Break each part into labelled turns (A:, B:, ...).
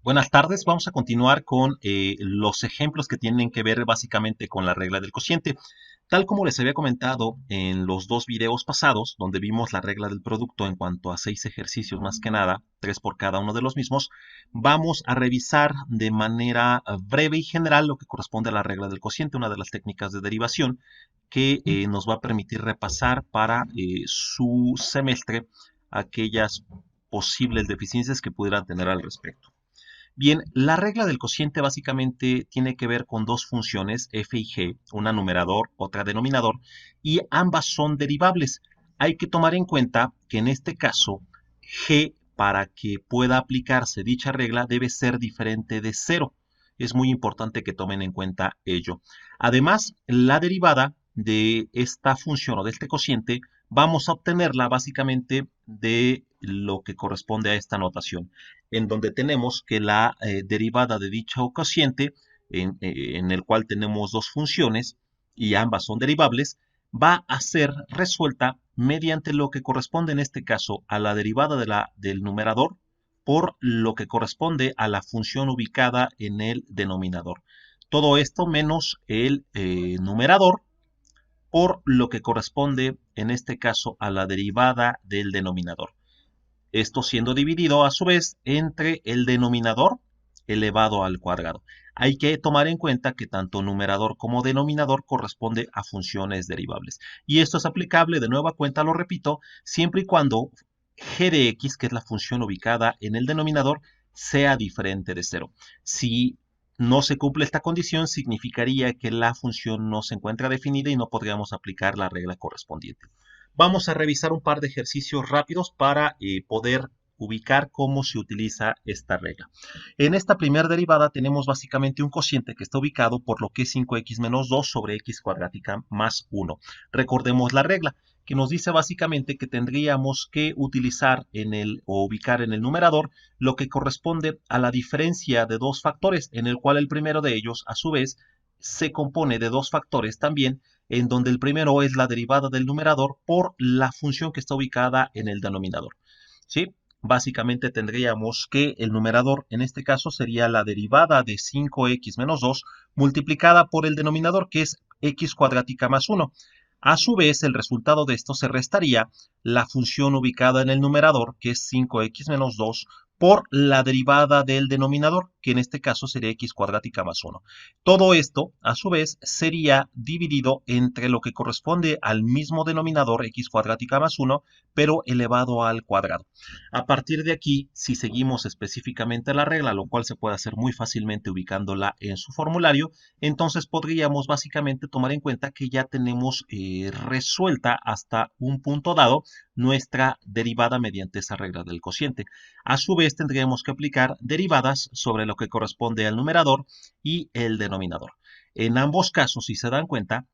A: Buenas tardes, vamos a continuar con los ejemplos que tienen que ver básicamente con la regla del cociente. Tal como les había comentado en los dos videos pasados, donde vimos la regla del producto en cuanto a 6 ejercicios más que nada, 3 por cada uno de los mismos, vamos a revisar de manera breve y general lo que corresponde a la regla del cociente, una de las técnicas de derivación que nos va a permitir repasar para su semestre aquellas posibles deficiencias que pudieran tener al respecto. Bien, la regla del cociente básicamente tiene que ver con dos funciones, f y g, una numerador, otra denominador, y ambas son derivables. Hay que tomar en cuenta que en este caso, g, para que pueda aplicarse dicha regla, debe ser diferente de cero. Es muy importante que tomen en cuenta ello. Además, la derivada de esta función o de este cociente, vamos a obtenerla básicamente de lo que corresponde a esta notación en donde tenemos que la derivada de dicho cociente, en el cual tenemos dos funciones y ambas son derivables, va a ser resuelta mediante lo que corresponde en este caso a la derivada del numerador por lo que corresponde a la función ubicada en el denominador. Todo esto menos el numerador por lo que corresponde en este caso a la derivada del denominador. Esto siendo dividido a su vez entre el denominador elevado al cuadrado. Hay que tomar en cuenta que tanto numerador como denominador corresponde a funciones derivables. Y esto es aplicable, de nueva cuenta lo repito, siempre y cuando g de x, que es la función ubicada en el denominador, sea diferente de cero. Si no se cumple esta condición, significaría que la función no se encuentra definida y no podríamos aplicar la regla correspondiente. Vamos a revisar un par de ejercicios rápidos para poder ubicar cómo se utiliza esta regla. En esta primera derivada tenemos básicamente un cociente que está ubicado por lo que es 5x menos 2 sobre x cuadrática más 1. Recordemos la regla que nos dice básicamente que tendríamos que utilizar o ubicar en el numerador lo que corresponde a la diferencia de dos factores, en el cual el primero de ellos a su vez se compone de dos factores también, en donde el primero es la derivada del numerador por la función que está ubicada en el denominador. ¿Sí? Básicamente tendríamos que el numerador en este caso sería la derivada de 5x menos 2 multiplicada por el denominador que es x cuadrática más 1. A su vez, el resultado de esto se restaría la función ubicada en el numerador, que es 5x menos 2, por la derivada del denominador, que en este caso sería x cuadrática más 1. Todo esto, a su vez, sería dividido entre lo que corresponde al mismo denominador, x cuadrática más 1, pero elevado al cuadrado. A partir de aquí, si seguimos específicamente la regla, lo cual se puede hacer muy fácilmente ubicándola en su formulario, entonces podríamos básicamente tomar en cuenta que ya tenemos resuelta hasta un punto dado nuestra derivada mediante esa regla del cociente. A su vez tendríamos que aplicar derivadas sobre lo que corresponde al numerador y el denominador. En ambos casos, si se dan cuenta,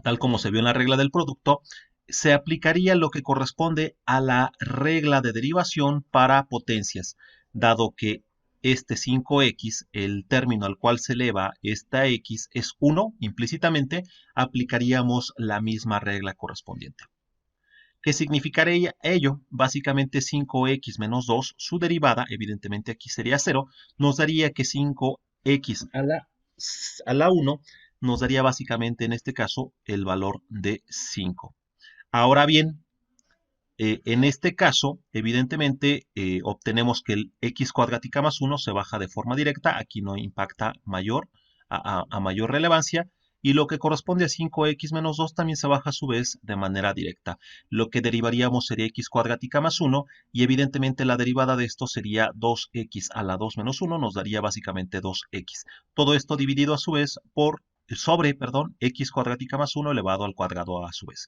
A: tal como se vio en la regla del producto, se aplicaría lo que corresponde a la regla de derivación para potencias, dado que este 5x, el término al cual se eleva esta x, es 1, implícitamente aplicaríamos la misma regla correspondiente. ¿Qué significaría ello? Básicamente 5x menos 2, su derivada, evidentemente aquí sería 0, nos daría que 5x a la 1 nos daría básicamente en este caso el valor de 5. Ahora bien, en este caso, evidentemente, obtenemos que el x cuadrática más 1 se baja de forma directa, aquí no impacta a mayor relevancia, y lo que corresponde a 5x menos 2 también se baja a su vez de manera directa. Lo que derivaríamos sería x cuadrática más 1, y evidentemente la derivada de esto sería 2x a la 2 menos 1, nos daría básicamente 2x. Todo esto dividido a su vez sobre, x cuadrática más 1 elevado al cuadrado a su vez.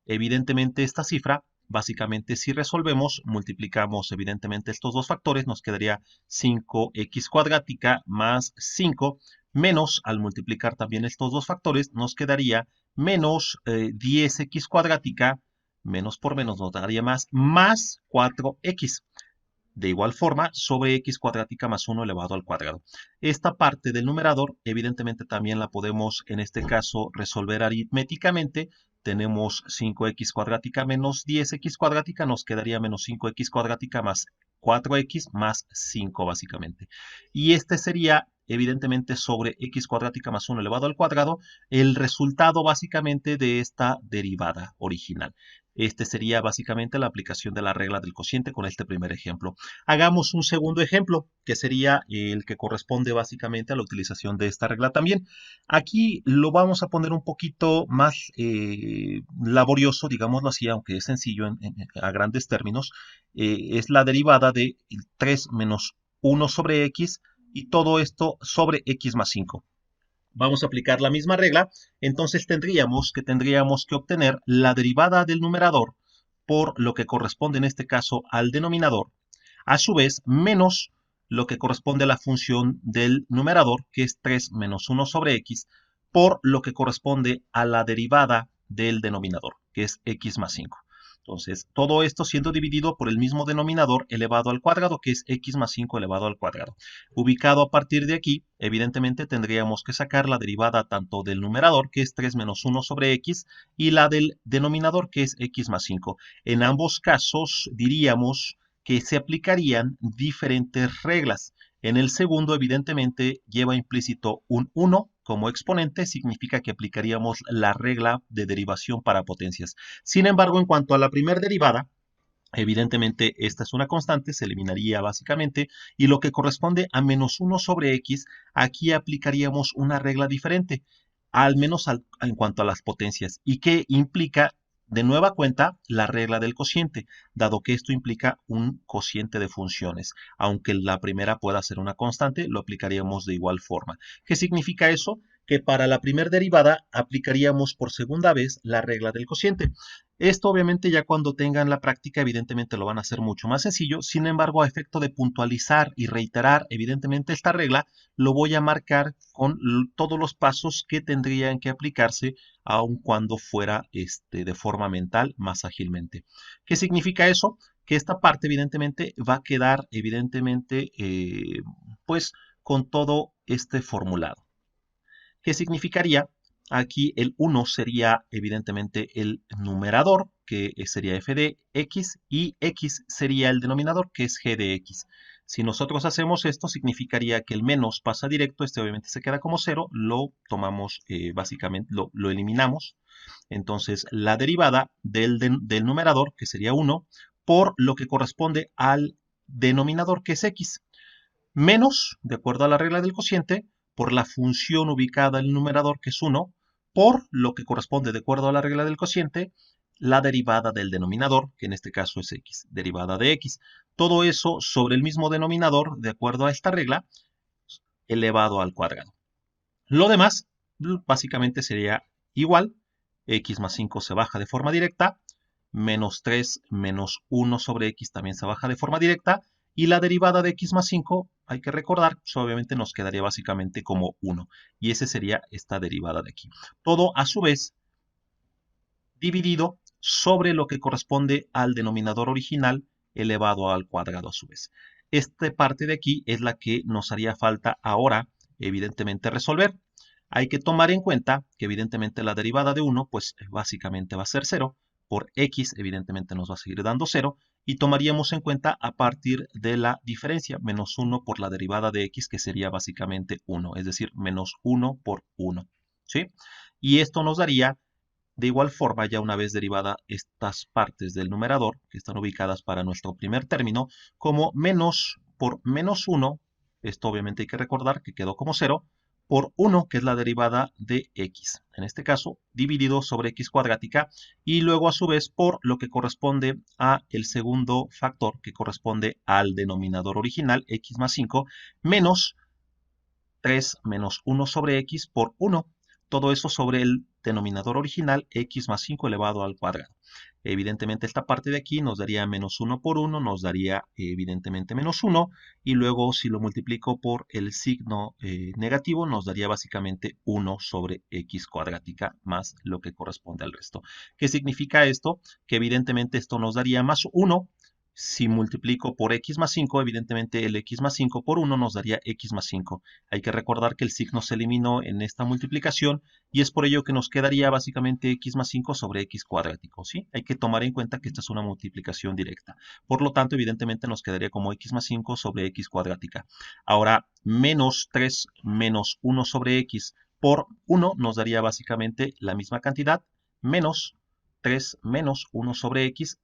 A: Evidentemente esta cifra, básicamente si resolvemos, multiplicamos evidentemente estos dos factores, nos quedaría 5x cuadrática más 5, menos al multiplicar también estos dos factores, nos quedaría menos 10x cuadrática, menos por menos nos daría más 4x. de igual forma sobre x cuadrática más 1 elevado al cuadrado. Esta parte del numerador evidentemente también la podemos en este caso resolver aritméticamente. Tenemos 5x cuadrática menos 10x cuadrática, nos quedaría menos 5x cuadrática más 4x más 5 básicamente. Y este sería evidentemente sobre x cuadrática más 1 elevado al cuadrado, el resultado básicamente de esta derivada original. Este sería básicamente la aplicación de la regla del cociente con este primer ejemplo. Hagamos un segundo ejemplo, que sería el que corresponde básicamente a la utilización de esta regla también. Aquí lo vamos a poner un poquito más laborioso, digámoslo así, aunque es sencillo a grandes términos. Es la derivada de 3 menos 1 sobre x y todo esto sobre x más 5. Vamos a aplicar la misma regla, entonces tendríamos que obtener la derivada del numerador por lo que corresponde en este caso al denominador, a su vez menos lo que corresponde a la función del numerador, que es 3 menos 1 sobre x, por lo que corresponde a la derivada del denominador, que es x más 5. Entonces, todo esto siendo dividido por el mismo denominador elevado al cuadrado, que es x más 5 elevado al cuadrado. Ubicado a partir de aquí, evidentemente tendríamos que sacar la derivada tanto del numerador, que es 3 menos 1 sobre x, y la del denominador, que es x más 5. En ambos casos diríamos que se aplicarían diferentes reglas. En el segundo, evidentemente, lleva implícito un 1 como exponente, significa que aplicaríamos la regla de derivación para potencias. Sin embargo, en cuanto a la primera derivada, evidentemente esta es una constante, se eliminaría básicamente, y lo que corresponde a menos 1 sobre x, aquí aplicaríamos una regla diferente, al menos en cuanto a las potencias, y que implica de nueva cuenta la regla del cociente, dado que esto implica un cociente de funciones. Aunque la primera pueda ser una constante, lo aplicaríamos de igual forma. ¿Qué significa eso? Que para la primera derivada aplicaríamos por segunda vez la regla del cociente. Esto obviamente ya cuando tengan la práctica evidentemente lo van a hacer mucho más sencillo. Sin embargo, a efecto de puntualizar y reiterar evidentemente esta regla, lo voy a marcar con todos los pasos que tendrían que aplicarse aun cuando fuera de forma mental más ágilmente. ¿Qué significa eso? Que esta parte evidentemente va a quedar evidentemente pues con todo este formulado. ¿Qué significaría? Aquí el 1 sería evidentemente el numerador, que sería f de x, y x sería el denominador, que es g de x. Si nosotros hacemos esto, significaría que el menos pasa directo, este obviamente se queda como 0, lo tomamos básicamente, lo eliminamos. Entonces, la derivada del numerador, que sería 1, por lo que corresponde al denominador, que es x, menos, de acuerdo a la regla del cociente, por la función ubicada en el numerador, que es 1, por lo que corresponde, de acuerdo a la regla del cociente, la derivada del denominador, que en este caso es x, derivada de x. Todo eso sobre el mismo denominador, de acuerdo a esta regla, elevado al cuadrado. Lo demás, básicamente sería igual, x más 5 se baja de forma directa, menos 3 menos 1 sobre x también se baja de forma directa, y la derivada de x más 5, hay que recordar, pues obviamente nos quedaría básicamente como 1. Y esa sería esta derivada de aquí. Todo a su vez dividido sobre lo que corresponde al denominador original elevado al cuadrado a su vez. Esta parte de aquí es la que nos haría falta ahora, evidentemente, resolver. Hay que tomar en cuenta que evidentemente la derivada de 1, pues básicamente va a ser 0. Por x, evidentemente nos va a seguir dando 0. Y tomaríamos en cuenta a partir de la diferencia, menos 1 por la derivada de x, que sería básicamente 1. Es decir, menos 1 por 1. ¿Sí? Y esto nos daría de igual forma, ya una vez derivada estas partes del numerador, que están ubicadas para nuestro primer término, como menos por menos 1, esto obviamente hay que recordar que quedó como 0, por 1, que es la derivada de x, en este caso, dividido sobre x cuadrática, y luego a su vez por lo que corresponde a el segundo factor, que corresponde al denominador original, x más 5, menos 3 menos 1 sobre x por 1. Todo eso sobre el denominador original, x más 5 elevado al cuadrado. Evidentemente esta parte de aquí nos daría menos 1 por 1, nos daría evidentemente menos 1, y luego si lo multiplico por el signo negativo, nos daría básicamente 1 sobre x cuadrática más lo que corresponde al resto. ¿Qué significa esto? Que evidentemente esto nos daría más 1, Si multiplico por x más 5, evidentemente el x más 5 por 1 nos daría x más 5. Hay que recordar que el signo se eliminó en esta multiplicación y es por ello que nos quedaría básicamente x más 5 sobre x cuadrático, ¿sí? Hay que tomar en cuenta que esta es una multiplicación directa. Por lo tanto, evidentemente nos quedaría como x más 5 sobre x cuadrática. Ahora, menos 3 menos 1 sobre x por 1 nos daría básicamente la misma cantidad, menos 3 menos 1 sobre x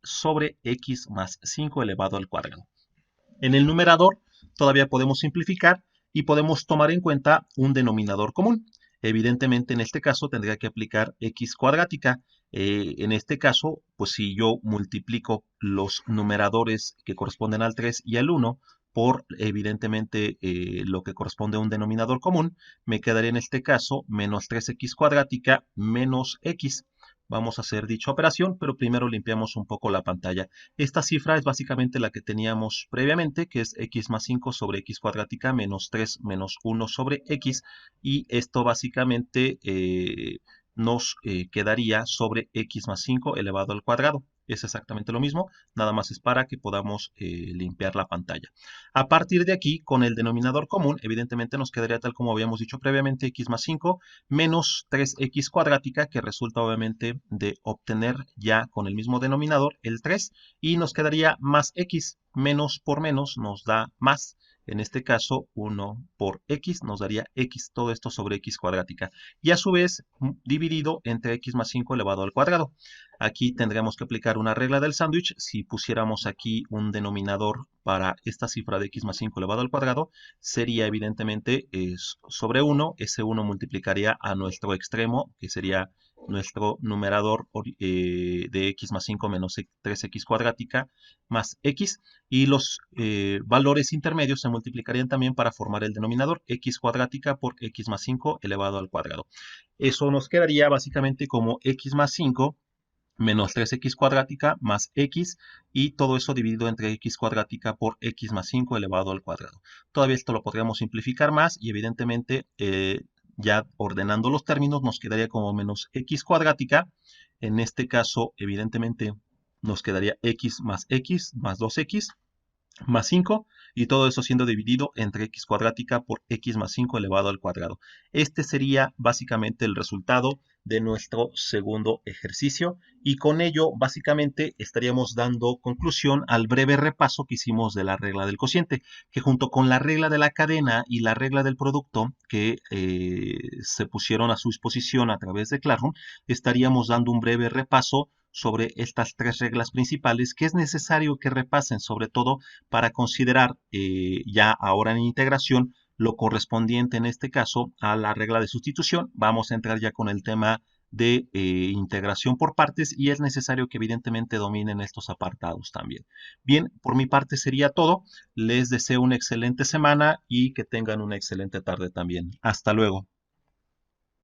A: más 5 elevado al cuadrado. En el numerador todavía podemos simplificar y podemos tomar en cuenta un denominador común. Evidentemente en este caso tendría que aplicar x cuadrática. En este caso, pues si yo multiplico los numeradores que corresponden al 3 y al 1 por evidentemente lo que corresponde a un denominador común, me quedaría en este caso menos 3x cuadrática menos x. Vamos a hacer dicha operación, pero primero limpiamos un poco la pantalla. Esta cifra es básicamente la que teníamos previamente, que es x más 5 sobre x cuadrática menos 3 menos 1 sobre x, y esto básicamente nos quedaría sobre x más 5 elevado al cuadrado. Es exactamente lo mismo, nada más es para que podamos limpiar la pantalla. A partir de aquí, con el denominador común, evidentemente nos quedaría tal como habíamos dicho previamente, x más 5 menos 3x cuadrática, que resulta obviamente de obtener ya con el mismo denominador el 3, y nos quedaría más x, menos por menos nos da más. En este caso, 1 por x nos daría x, todo esto sobre x cuadrática. Y a su vez, dividido entre x más 5 elevado al cuadrado. Aquí tendremos que aplicar una regla del sándwich. Si pusiéramos aquí un denominador para esta cifra de x más 5 elevado al cuadrado, sería evidentemente sobre 1. Ese 1 multiplicaría a nuestro extremo, que sería nuestro numerador de x más 5 menos 3x cuadrática más x, y los valores intermedios se multiplicarían también para formar el denominador x cuadrática por x más 5 elevado al cuadrado. Eso nos quedaría básicamente como x más 5 menos 3x cuadrática más x, y todo eso dividido entre x cuadrática por x más 5 elevado al cuadrado. Todavía esto lo podríamos simplificar más y evidentemente ya ordenando los términos nos quedaría como menos x cuadrática. En este caso evidentemente nos quedaría x más 2x más 5, y todo eso siendo dividido entre x cuadrática por x más 5 elevado al cuadrado. Este sería básicamente el resultado de nuestro segundo ejercicio, y con ello básicamente estaríamos dando conclusión al breve repaso que hicimos de la regla del cociente, que junto con la regla de la cadena y la regla del producto que se pusieron a su disposición a través de Classroom, estaríamos dando un breve repaso sobre estas tres reglas principales que es necesario que repasen, sobre todo para considerar ya ahora en integración lo correspondiente en este caso a la regla de sustitución. Vamos a entrar ya con el tema de integración por partes, y es necesario que evidentemente dominen estos apartados también. Bien, por mi parte sería todo. Les deseo una excelente semana y que tengan una excelente tarde también. Hasta luego.